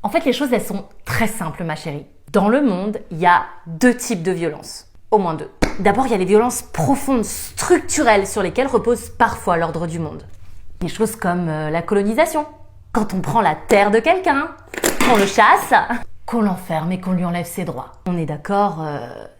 En fait, les choses, elles sont très simples, ma chérie. Dans le monde, il y a deux types de violences. Au moins deux. D'abord, il y a les violences profondes, structurelles, sur lesquelles repose parfois l'ordre du monde. Des choses comme la colonisation. Quand on prend la terre de quelqu'un, qu'on le chasse, qu'on l'enferme et qu'on lui enlève ses droits. On est d'accord,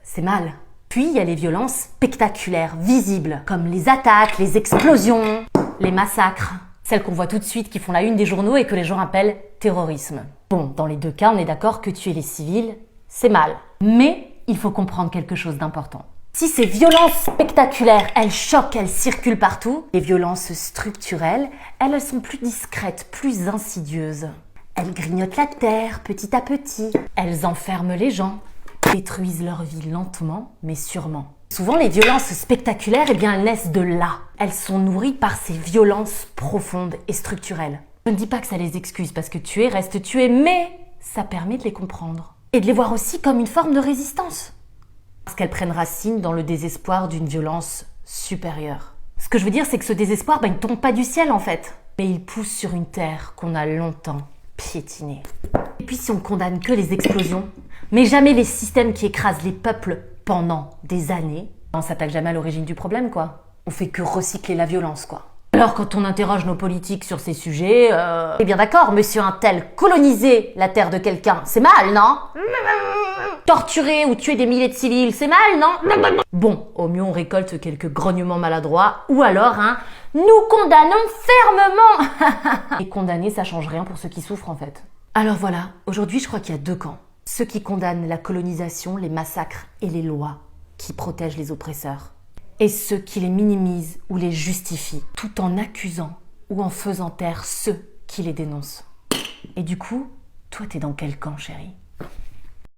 c'est mal. Puis, il y a les violences spectaculaires, visibles, comme les attaques, les explosions, les massacres. Celles qu'on voit tout de suite, qui font la une des journaux et que les gens appellent terrorisme. Bon, dans les deux cas, on est d'accord que tuer les civils, c'est mal. Mais il faut comprendre quelque chose d'important. Si ces violences spectaculaires, elles choquent, elles circulent partout, les violences structurelles, elles sont plus discrètes, plus insidieuses. Elles grignotent la terre petit à petit. Elles enferment les gens, détruisent leur vie lentement, mais sûrement. Souvent, les violences spectaculaires, eh bien, elles naissent de là. Elles sont nourries par ces violences profondes et structurelles. Je ne dis pas que ça les excuse, parce que tuer reste tuer, mais ça permet de les comprendre. Et de les voir aussi comme une forme de résistance. Parce qu'elles prennent racine dans le désespoir d'une violence supérieure. Ce que je veux dire, c'est que ce désespoir, il ne tombe pas du ciel, en fait. Mais il pousse sur une terre qu'on a longtemps piétinée. Et puis si on condamne que les explosions, mais jamais les systèmes qui écrasent les peuples pendant des années, on s'attaque jamais à l'origine du problème, quoi. On fait que recycler la violence, quoi. Alors quand on interroge nos politiques sur ces sujets, eh bien d'accord, monsieur un tel, coloniser la terre de quelqu'un, c'est mal, non? Torturer ou tuer des milliers de civils, c'est mal, non? Bon, au mieux on récolte quelques grognements maladroits, ou alors, nous condamnons fermement. Et condamner, ça change rien pour ceux qui souffrent, en fait. Alors voilà, aujourd'hui je crois qu'il y a deux camps. Ceux qui condamnent la colonisation, les massacres et les lois qui protègent les oppresseurs. Et ceux qui les minimisent ou les justifient, tout en accusant ou en faisant taire ceux qui les dénoncent. Et du coup, toi t'es dans quel camp, chérie ?